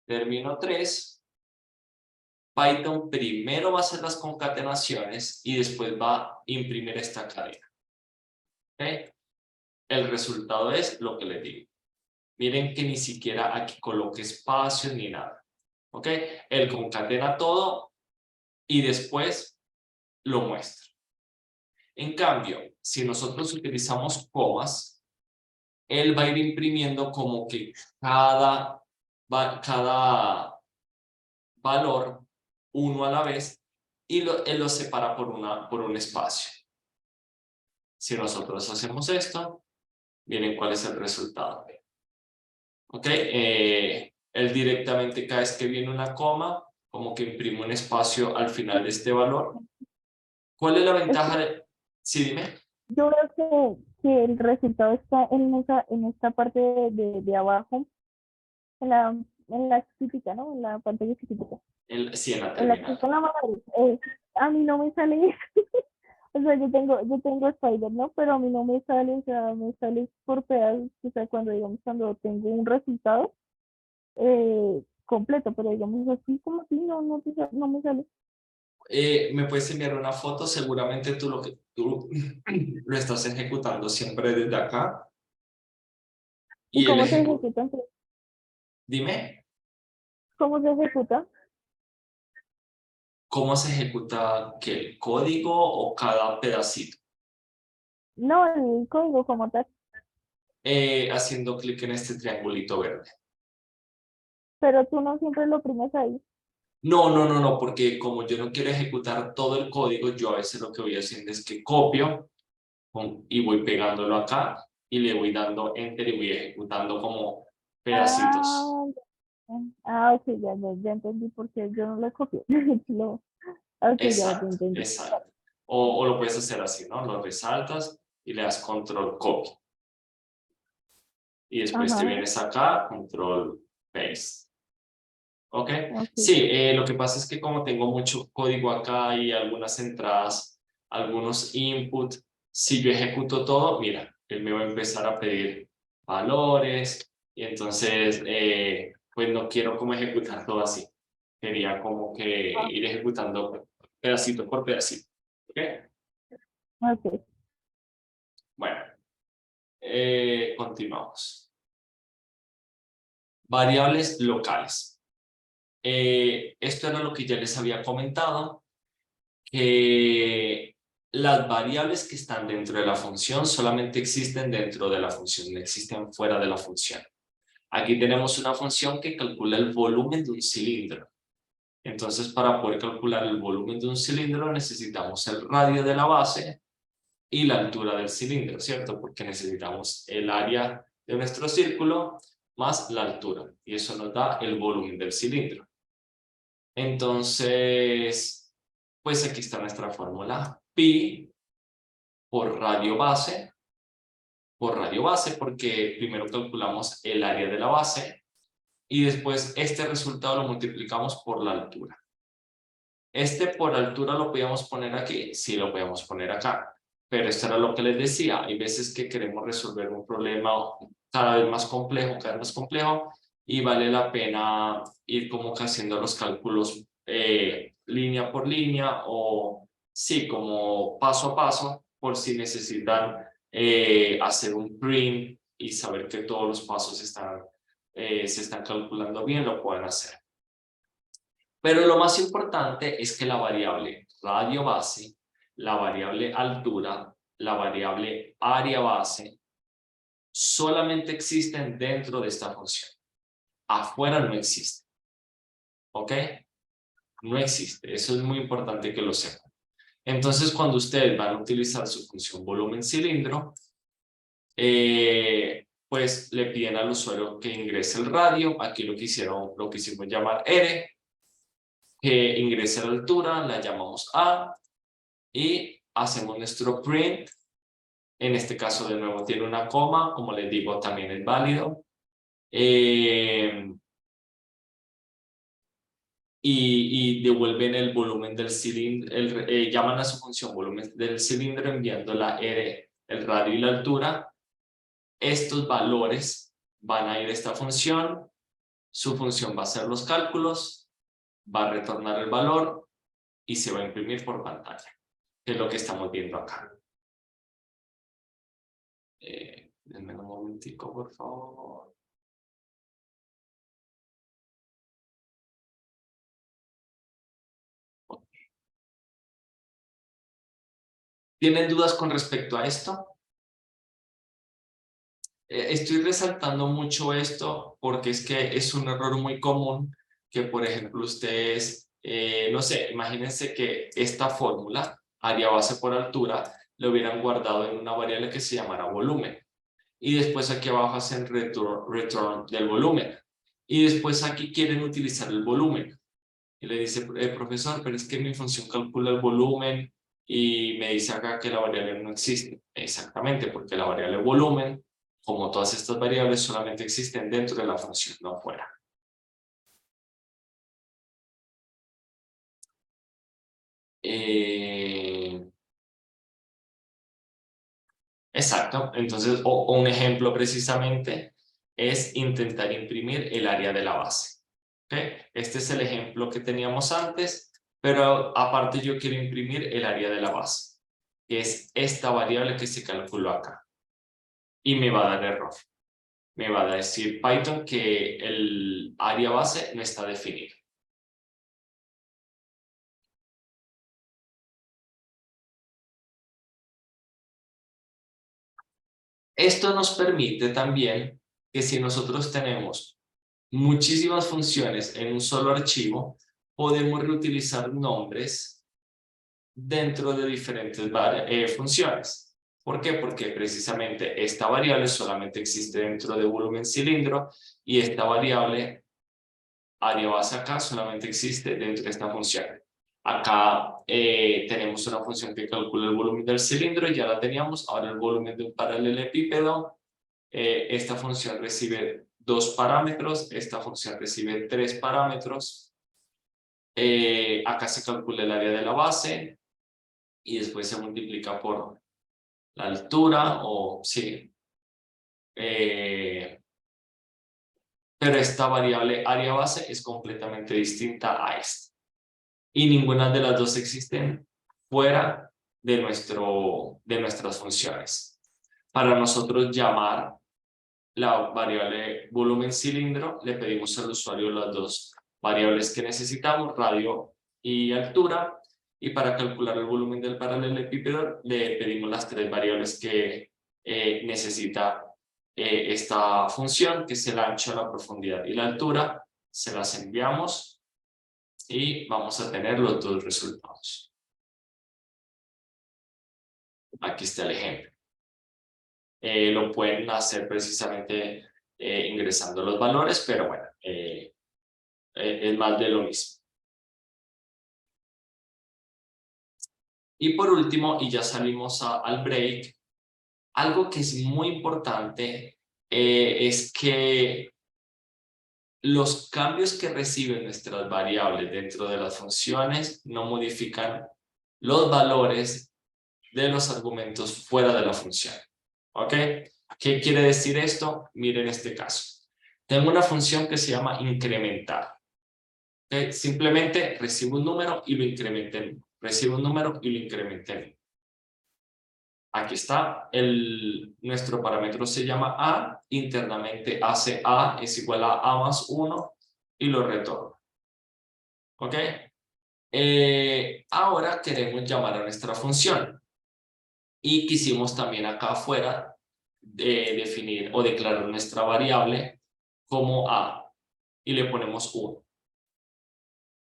término 3, Python primero va a hacer las concatenaciones y después va a imprimir esta cadena. ¿Okay? El resultado es lo que les digo. Miren que ni siquiera aquí coloque espacios ni nada. ¿Ok? Él concatena todo y después lo muestra. En cambio, si nosotros utilizamos comas, él va a ir imprimiendo como que cada valor uno a la vez y él lo separa por un espacio. Si nosotros hacemos esto, miren cuál es el resultado. ¿Ok? Él directamente cada vez que viene una coma, como que imprime un espacio al final de este valor. ¿Cuál es la ventaja de...? Sí, dime. Yo veo que el resultado está en esta parte de abajo, en la chiquitita, ¿no? En la pantalla chiquitita. Sí, en la En la terminal. que a mí no me sale eso. O sea, yo tengo Spider, ¿no? Pero a mí no me sale, o sea, me sale por pedazos, o sea, cuando tengo un resultado completo, pero digamos así como así, no me sale. Me puedes enviar una foto, seguramente tú lo estás ejecutando siempre desde acá. ¿Y Y cómo se ejecuta? Dime, ¿Cómo se ejecuta? ¿cómo se ejecuta qué, el código o cada pedacito? No, el código como tal, Haciendo clic en este triangulito verde. pero tú no siempre lo oprimes ahí. No, porque como yo no quiero ejecutar todo el código, yo a veces lo que voy haciendo es que copio y voy pegándolo acá y le voy dando enter y voy ejecutando como pedacitos. Ok, ya entendí por qué yo no lo copié. Ok, ya Exacto, entendí. exacto. O lo puedes hacer así, ¿no? Lo resaltas y le das control copy. Y después te Ajá, vienes acá, control paste. ¿Ok? ok. Sí, lo que pasa es que como tengo mucho código acá y algunas entradas, algunos input, si yo ejecuto todo, mira, él me va a empezar a pedir valores y entonces, pues no quiero como ejecutar todo así. Quería como que ir ejecutando pedacito por pedacito. ¿Ok? Ok. Bueno, continuamos. Variables locales. Esto era lo que ya les había comentado, que las variables que están dentro de la función solamente existen dentro de la función, no existen fuera de la función. Aquí tenemos una función que calcula el volumen de un cilindro. Entonces, para poder calcular el volumen de un cilindro necesitamos el radio de la base y la altura del cilindro, ¿cierto? Porque necesitamos el área de nuestro círculo más la altura, y eso nos da el volumen del cilindro. Entonces, pues aquí está nuestra fórmula. Pi por radio base, porque primero calculamos el área de la base y después este resultado lo multiplicamos por la altura. Este por altura lo podíamos poner aquí, sí lo podíamos poner acá, pero esto era lo que les decía, hay veces que queremos resolver un problema cada vez más complejo, y vale la pena ir como que haciendo los cálculos línea por línea o sí, como paso a paso, por si necesitan hacer un print y saber que todos los pasos se están calculando bien, lo pueden hacer. Pero lo más importante es que la variable radio base, la variable altura, la variable área base, solamente existen dentro de esta función. Afuera no existe. ¿Ok? No existe. Eso es muy importante que lo sepan. Entonces, cuando ustedes van a utilizar su función volumen cilindro, pues le piden al usuario que ingrese el radio. Aquí lo quisimos llamar R. Que ingrese la altura, la llamamos A. Y hacemos nuestro print. En este caso, de nuevo, tiene una coma. Como les digo, también es válido. Y devuelven el volumen del cilindro, llaman a su función volumen del cilindro enviando la R, el radio y la altura. Estos valores van a ir a esta función, su función va a hacer los cálculos, va a retornar el valor y se va a imprimir por pantalla, que es lo que estamos viendo acá. Denme un momentico, por favor. ¿Tienen dudas con respecto a esto? Estoy resaltando mucho esto porque es que es un error muy común que, por ejemplo, ustedes, no sé, imagínense que esta fórmula, área base por altura, lo hubieran guardado en una variable que se llamara volumen. Y después aquí abajo hacen return del volumen. Y después aquí quieren utilizar el volumen. Y le dice, profesor, pero es que mi función calcula el volumen y me dice acá que la variable no existe. Exactamente, porque la variable volumen, como todas estas variables, solamente existen dentro de la función, no afuera. Exacto, entonces, o un ejemplo precisamente es intentar imprimir el área de la base. ¿Okay? Este es el ejemplo que teníamos antes, pero aparte yo quiero imprimir el área de la base, que es esta variable que se calculó acá. Y me va a dar error. Me va a decir Python que el área base no está definido. Esto nos permite también que si nosotros tenemos muchísimas funciones en un solo archivo, podemos reutilizar nombres dentro de diferentes funciones. ¿Por qué? Porque precisamente esta variable solamente existe dentro de volumen cilindro y esta variable área base acá solamente existe dentro de esta función. Acá tenemos una función que calcula el volumen del cilindro, ya la teníamos, ahora el volumen de un paralelepípedo. Esta función recibe 2 parámetros, esta función recibe 3 parámetros. Acá se calcula el área de la base y después se multiplica por la altura o sí. Pero esta variable área base es completamente distinta a esta. Y ninguna de las dos existen fuera de nuestras funciones. Para nosotros llamar la variable volumen cilindro, le pedimos al usuario las dos variables que necesitamos, radio y altura, y para calcular el volumen del paralelepípedo le pedimos las 3 variables que necesita esta función, que es el ancho, la profundidad y la altura. Se las enviamos y vamos a tener los 2 resultados. Aquí está el ejemplo. Lo pueden hacer precisamente ingresando los valores, pero bueno, es más de lo mismo. Y por último, y ya salimos al break, algo que es muy importante es que los cambios que reciben nuestras variables dentro de las funciones no modifican los valores de los argumentos fuera de la función. ¿Ok? ¿Qué quiere decir esto? Miren este caso. Tengo una función que se llama incrementar. ¿Ok? Simplemente recibo un número y lo incremento en 1. Recibo un número y lo incremento en 1. Aquí está, nuestro parámetro se llama A, internamente hace A es igual a A más 1 y lo retorna. ¿Ok? Ahora queremos llamar a nuestra función y quisimos también acá afuera definir o declarar nuestra variable como A y le ponemos 1.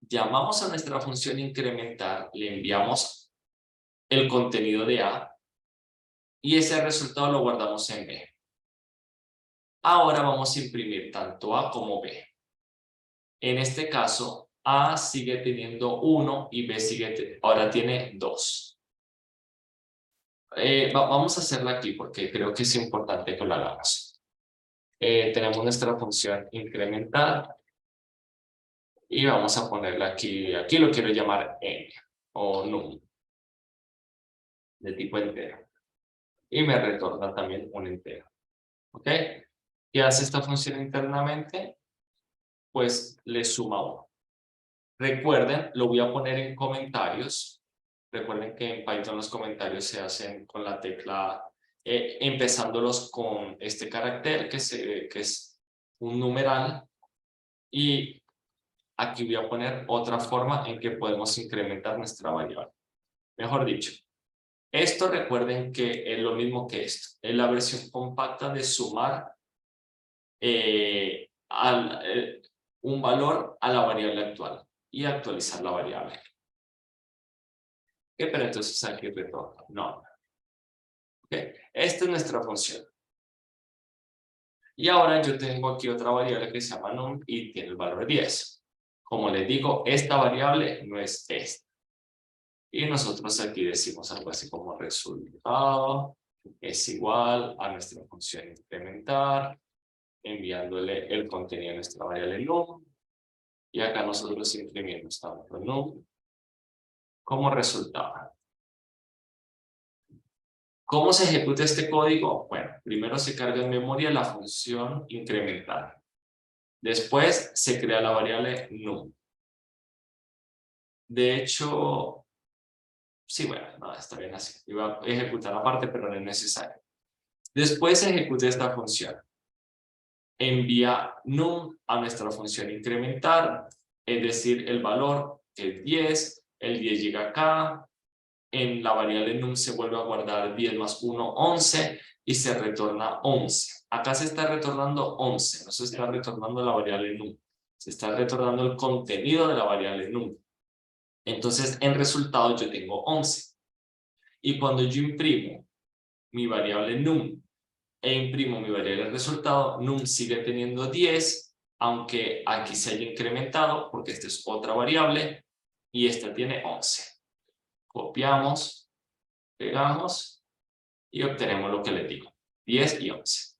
Llamamos a nuestra función incrementar, le enviamos el contenido de A y ese resultado lo guardamos en B. Ahora vamos a imprimir tanto A como B. En este caso, A sigue teniendo 1 y B ahora tiene 2. Vamos a hacerla aquí porque creo que es importante que lo hagamos. Tenemos nuestra función incrementar y vamos a ponerla aquí. Aquí lo quiero llamar n o num de tipo entero. Y me retorna también un entero. ¿Ok? ¿Qué hace esta función internamente? Pues le suma 1. Recuerden, lo voy a poner en comentarios. Recuerden que en Python los comentarios se hacen con la tecla, empezándolos con este carácter que es un numeral. Y aquí voy a poner otra forma en que podemos incrementar nuestra variable. Mejor dicho, esto recuerden que es lo mismo que esto. Es la versión compacta de sumar un valor a la variable actual y actualizar la variable. ¿Qué? Pero entonces aquí retorno. No. ¿Okay? Esta es nuestra función. Y ahora yo tengo aquí otra variable que se llama num y tiene el valor 10. Como les digo, esta variable no es esta. Y nosotros aquí decimos algo así como resultado es igual a nuestra función incrementar, enviándole el contenido a nuestra variable num. Y acá nosotros imprimimos tanto num como resultado. ¿Cómo se ejecuta este código? Bueno, primero se carga en memoria la función incrementar. Después se crea la variable num. De hecho, sí, bueno, no, está bien así. Iba a ejecutar aparte, pero no es necesario. Después se ejecuta esta función. Envía num a nuestra función incrementar, es decir, el valor que es 10, el 10 llega acá, en la variable num se vuelve a guardar 10 más 1, 11, y se retorna 11. Acá se está retornando 11, no se está retornando la variable num, se está retornando el contenido de la variable num. Entonces, en resultado yo tengo 11. Y cuando yo imprimo mi variable num e imprimo mi variable resultado, num sigue teniendo 10, aunque aquí se haya incrementado, porque esta es otra variable, y esta tiene 11. Copiamos, pegamos, y obtenemos lo que les digo, 10 y 11.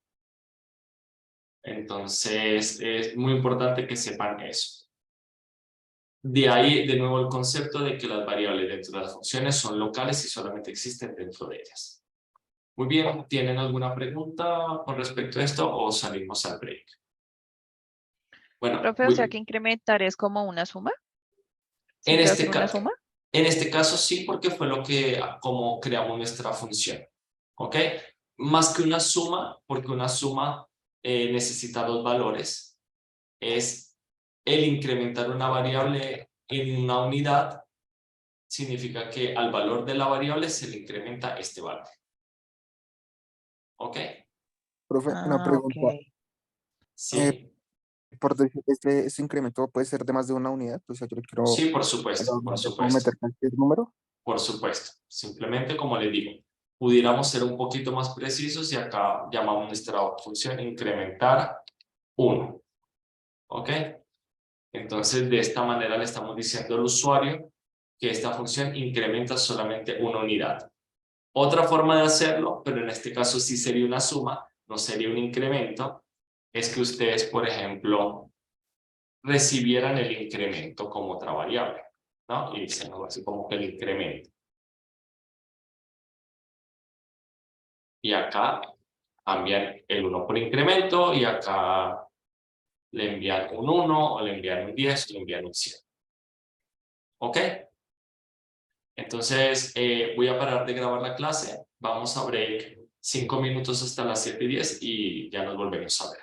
Entonces, es muy importante que sepan eso. De ahí, de nuevo, el concepto de que las variables dentro de las funciones son locales y solamente existen dentro de ellas. Muy bien, ¿tienen alguna pregunta con respecto a esto o salimos al break? Bueno, Profe, o sea que incrementar es como una suma. en ¿Siempre va a ser una suma? este caso sí, porque fue como creamos nuestra función. ¿Ok? Más que una suma, porque una suma necesita dos valores. Es el incrementar una variable en una unidad significa que al valor de la variable se le incrementa este valor. ¿Ok? Profe, una Ah, ok. pregunta. Sí, Por decir, este incremento puede ser de más de una unidad. O sea, yo le quiero, sí, por supuesto, por le puedo supuesto. meter cualquier número. Por supuesto, simplemente como les digo, pudiéramos ser un poquito más precisos y acá llamamos nuestra función incrementar 1. ¿Ok? Entonces, de esta manera le estamos diciendo al usuario que esta función incrementa solamente una unidad. Otra forma de hacerlo, pero en este caso sí sería una suma, no sería un incremento, es que ustedes, por ejemplo, recibieran el incremento como otra variable, ¿no? Y dicen algo así como que el incremento. Y acá cambian el 1 por incremento y acá le envían un 1 o le envían un 10 o le envían un 100. ¿Ok? Entonces voy a parar de grabar la clase. Vamos a break 5 minutos hasta las 7:10 y ya nos volvemos a ver.